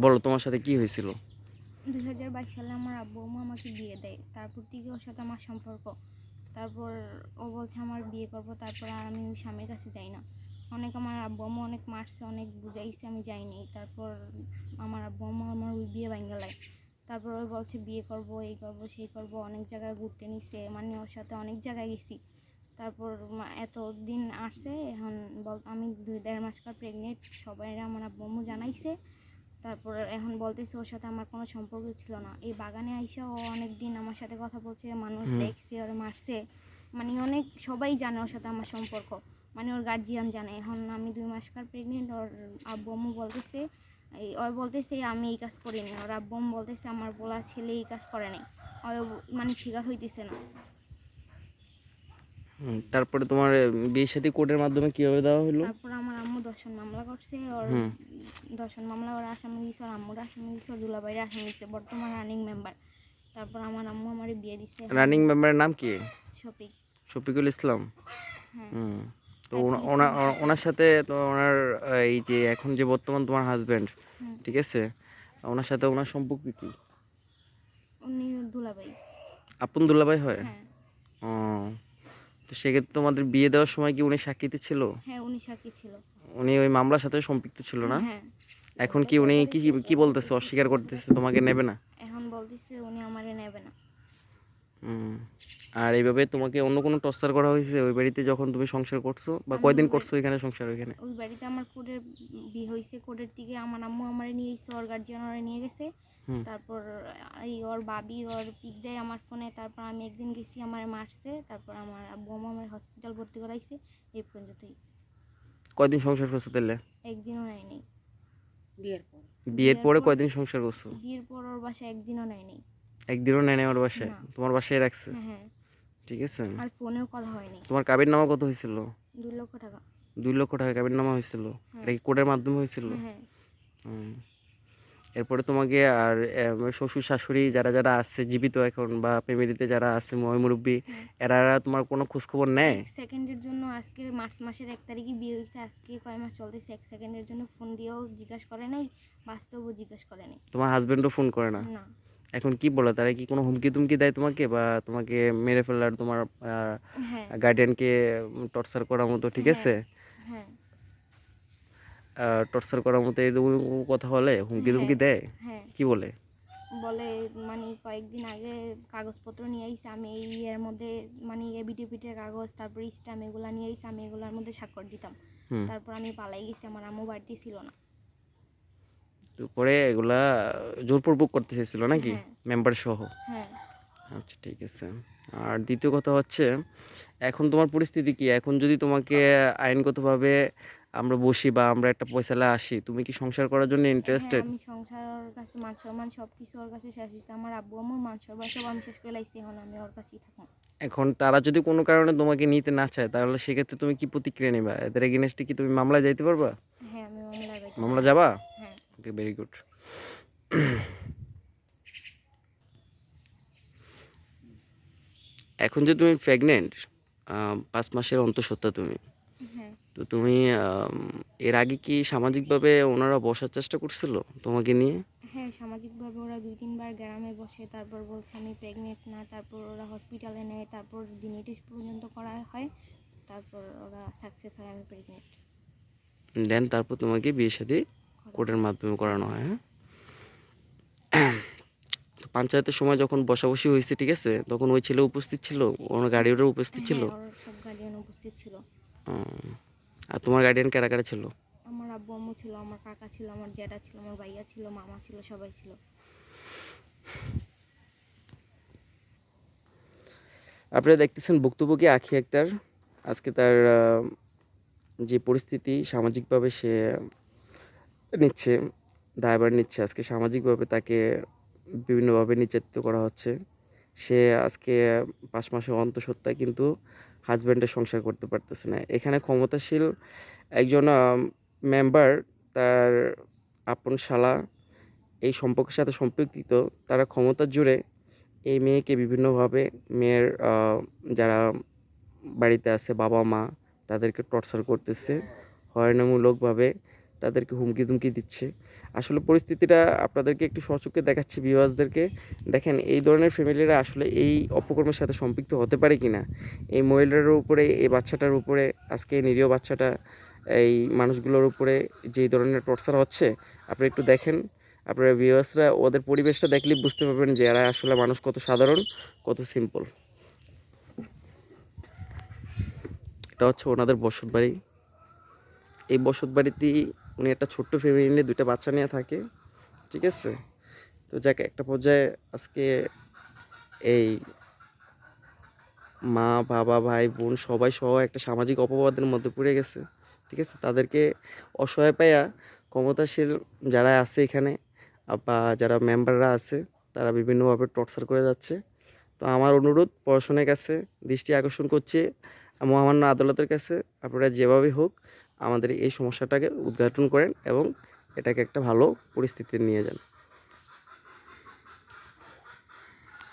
বলো তোমার সাথে কি হয়েছিল? 2022 সালে আমার আব্বু আম্মু আমাকে বিয়ে দেয়, তারপর থেকে ওর সাথে আমার সম্পর্ক। তারপর ও বলছে আমার বিয়ে করব, তারপর আর আমি ওই স্বামীর কাছে যাই না। আমার আব্বু আম্মু অনেক মারছে, অনেক বুঝাইছে, আমি যাইনি। তারপর আমার আব্বু আম্মু আমার ওই বিয়ে ভাঙ্গালায়। তারপর ওই বলছে বিয়ে করব, এই করব, সেই করব, অনেক জায়গায় ঘুরতে নিছে, মানে ওর সাথে অনেক জায়গায় গেছি। তারপর এত দিন আসছে, এখন আমি 2.5 মাসকার প্রেগনেন্ট, সবাই আমার আব্বু আম্মু জানাইছে। তারপর এখন বলতেছে ওর সাথে আমার কোনো সম্পর্ক ছিল না। এই বাগানে আইসা ও অনেক দিন আমার সাথে কথা বলছে, মানুষ হুম। দেখছে, ওর মারছে, মানে অনেক সবাই জানে ওর সাথে আমার সম্পর্ক, মানে ওর গার্জিয়ান জানে। এখন আমি 2 মাসকার প্রেগনেন্ট, ওর আব্বু আম্মু বলতেছে ওর বলতেছে আমি এই কাজ করিনি, ওর আব্বু আম্মু বলতেছে আমার বলা ছেলে এই কাজ করে নাই, ওর মানে স্বীকার হইতেছে না। তারপরে তোমার বিয়ে শাদী কোর্টের মাধ্যমে কিভাবে দেওয়া হলো? তারপর আমার আম্মু দর্শন মামলা করছে, ওর হুম। দর্শন মামলা ওর আসামি দিয়েছে, ওর আম্মুর আসামি দিয়েছে, ওর দুলাভাইয়ের আসামি দিয়েছে, বর্তমান রানিং মেম্বার। তারপর আমার আম্মু আমার বিয়ে দিচ্ছে এখন। রানিং মেম্বারের নাম কি? শফিক। শফিকুল ইসলাম। হ্যাঁ। হুম। তো সাইফুল ইসলাম শফিক। ওনার সাথে তো ওনার এই যে এখন যে বর্তমান তোমার হাজবেন্ড, হুম। ঠিক আছে, ওনার সাথে ওনার সম্পর্ক কি? উনি দুলাভাই। আপন দুলাভাই হয়? হ্যাঁ। ও, তো সেক্ষেত্রে তোমাদের বিয়ে দেওয়ার সময় কি উনি সাক্ষীতে ছিল? হ্যাঁ, উনি সাক্ষী ছিল। উনি ওই মামলার সাথে সম্পৃক্ত ছিল না? হ্যাঁ। এখন কি উনি কি কি বলতেছে, অস্বীকার করতেছে, তোমাকে নেবে না? এখন বলতেছে উনি আমারে নেবে না। হুম। আর এইভাবে তোমাকে অন্য কোনো টর্চার করা হয়েছে ওই বাড়িতে যখন তুমি সংসার করছো, বা আমি কয়দিন করছো এখানে সংসার ওইখানে? ওই বাড়িতে আমার কোডের বিয়ে হয়েছে, কোডের থেকে আমার আম্মু আমারে নিয়ে এসে, ওর গার্জিয়ান ওরে নিয়ে গেছে। হুম। তারপর এই ওর বাবি ওর পিক দেয় আমার ফোনে, তারপর আমি একদিন গেছি, আমার মারছে, তারপর আমার আব্বু আম্মু আমার হসপিটাল ভর্তি করাইছে। এই পর্যন্তই। কয়দিন সংসার করছো তাহলে? একদিনও নেয় নেই। বিয়ের বিয়ের পরে পর কয়দিন সংসার করছো? বিয়ের পর ওর বাসায় একদিনও নেয় নেই। একদিনও নেয় নাই আমার বাসায়? না। তোমার বাসায় রাখছে? হ্যাঁ, হ্যাঁ। ঠিক আছে। আর ফোনেও কথা হয়নি। তোমার কাবির নামা কত হয়েছিল? 2 লক্ষ টাকা। 2 লক্ষ টাকা কাবির নামা হয়েছিল? হ্যাঁ, এটা কি কোর্টের মাধ্যমে হয়েছিল? হ্যাঁ, হ্যাঁ। হুম। এরপরে তোমাকে আর শ্বশুর শাশুড়ি যারা যারা আছে জীবিত এখন, বা ফ্যামিলিতে যারা আছে মুরব্বী, হ্যাঁ। এরা তোমার কোনো খোঁজ খবর নেয়? 1 সেকেন্ডের জন্য, আজকে মার্চ মাসের 1 তারিখে বিয়ে হয়েছে, আজকে কয় মাস চলতেছে, 1 সেকেন্ডের জন্য ফোন দিয়েও জিজ্ঞাসা করে নাই, বাস্তবও জিজ্ঞাসা করে নাই। তোমার হাজবেন্ডও ফোন করে না? না। এখন কি বলে তারা, কি কোনো হুমকি তুমকি দেয় তোমাকে, বা তোমাকে মেরে ফেলার, তোমার হ্যাঁ, গার্ডিয়ানকে টর্চার করার মতো, ঠিক হ্যাঁ, আছে, হ্যাঁ, টর্চার করার মতো এরকম কথা বলে, হুমকি হ্যাঁ, তুমকি দেয়? হ্যাঁ। কি বলে? বলে মানে কয়েকদিন আগে কাগজপত্র নিয়ে আইসে, আমি এই এর মধ্যে মানে এবিটিপিটের কাগজ, তারপর স্ট্যাম্প এগুলো নিয়ে আইসে, আমি এগুলোর মধ্যে স্বাক্ষর দিতাম। হুম। তারপর আমি পালাই গেছি, আমার আম্মু বাড়িতে ছিল না। তো পরে এগুলা জোরপূর্বক করতে চেয়েছিল নাকি, হ্যাঁ, মেম্বার সহ? হ্যাঁ। আচ্ছা, ঠিক আছে। আর দ্বিতীয় কথা হচ্ছে, এখন তোমার পরিস্থিতি কি? এখন যদি তোমাকে আইনগতভাবে আমরা বসি, বা আমরা একটা ফয়সালায় আসি, তুমি কি সংসার করার জন্য হ্যাঁ, ইন্টারেস্টেড? আমি সংসার, ওর কাছে মান সম্মান সব কিছু ওর কাছে শেষ হয়েছে। আমার আব্বু আম্মুর মান সম্মান সব আমি শেষ করে লাইছি, এখন আমি ওর কাছেই থাকবো। এখন তারা যদি কোনো কারণে তোমাকে নিতে না চায়, তাহলে সেক্ষেত্রে তুমি কি প্রতিক্রিয়া নেবা? এদের এগেনস্টে কি তুমি মামলায় যাইতে পারবা? হ্যাঁ, আমি মামলা লাগাইতে মামলা পারবো। যাবা? হ্যাঁ। ওকে, ভেরি গুড। এখন যে তুমি প্রেগনেন্ট, 5 মাসের অন্তঃসত্ত্বা তুমি, হ্যাঁ। তো তুমি এর আগে কি সামাজিকভাবে ওনারা বসার চেষ্টা করছিল তোমাকে নিয়ে? হ্যাঁ, সামাজিকভাবে ওরা 2-3 বার গ্রামে বসে, তারপর বলছে আমি প্রেগনেন্ট না, তারপর ওরা হসপিটালে নেয়, তারপর দিনে টেস্ট পর্যন্ত করা হয়, তারপর ওরা সাকসেস হয় আমি প্রেগনেন্ট। দেন তারপর তোমাকে বিয়ে শাদী করা কোর্টের হয়। মাধ্যমে করানো হয়, হ্যাঁ? তো পঞ্চায়েতের সময় যখন বসাবসি হয়েছে, ঠিক আছে, তখন ওই ছেলে উপস্থিত ছিল? ওনার গার্ডিয়ানও উপস্থিত ছিল? হ্যাঁ, ওর সব গার্ডিয়ান উপস্থিত ছিল। উম, আর তোমার গার্ডিয়ান কারা কারা ছিল? আমার আব্বু আম্মু ছিল, আমার কাকা ছিল, আমার জ্যাঠা ছিল, আমার ভাইয়া ছিল, মামা ছিল, সবাই ছিল। আপনারা দেখতেছেন ভুক্তভোগী আখি আক্তার। আজকে তার যে পরিস্থিতি, সামাজিকভাবে সে নিচ্ছে, দায়ভার নিচ্ছে। আজকে সামাজিকভাবে তাকে বিভিন্নভাবে নির্যাতিত করা হচ্ছে। সে আজকে 5 মাসের অন্তঃসত্ত্বায় কিন্তু হাজব্যান্ডের সংসার করতে পারতেছে না। এখানে ক্ষমতাশীল একজন মেম্বার, তার আপন শালা এই সম্পর্কের সাথে সম্পৃক্ত, তারা ক্ষমতার জোরে এই মেয়েকে বিভিন্নভাবে, মেয়ের যারা বাড়িতে আছে বাবা মা, তাদেরকে টর্চার করতেছে হয়রানিমূলকভাবে। তাদেরকে হুমকি দুমকি দিচ্ছে। আসলে পরিস্থিতিটা আপনাদেরকে একটু সচক্ষে দেখাচ্ছি ভিউয়ার্সদেরকে। দেখেন এই ধরনের ফ্যামিলিরা আসলে এই অপকর্মের সাথে সম্পৃক্ত হতে পারে কিনা। এই মহিলার উপরে, এই বাচ্চাটার উপরে, আজকে এই নিরীহ বাচ্চাটা, এই মানুষগুলোর উপরে যেই ধরনের টর্চার হচ্ছে, আপনি একটু দেখেন। আপনারা ভিউয়ার্সরা ওদের পরিবেশটা দেখলেই বুঝতে পারবেন যে এরা আসলে মানুষ কত সাধারণ, কত সিম্পল। এটা হচ্ছে ওনাদের বসতবাড়ি। এই বসতবাড়িতেই উনি একটা ছোট্ট ফ্যামিলি নিয়ে 2টা বাচ্চা নিয়ে থাকে। ঠিক আছে? তো যাক, একটা পর্যায়ে আজকে এই মা, বাবা, ভাই, বোন সবাই সহ একটা সামাজিক অপবাদের মধ্যে পড়ে গেছে। ঠিক আছে? তাদেরকে অসহায় পাইয়া ক্ষমতাশীল যারা আছে এখানে বা যারা মেম্বাররা আছে, তারা বিভিন্নভাবে টর্চার করে যাচ্ছে। তো আমার অনুরোধ প্রশাসনের কাছে দৃষ্টি আকর্ষণ করছি, মহামান্য আদালতের কাছে, আপনারা যেভাবেই হোক আমাদের এই সমস্যাটাকে উদ্ঘাটন করেন এবং এটাকে একটা ভালো পরিস্থিতিতে নিয়ে যান।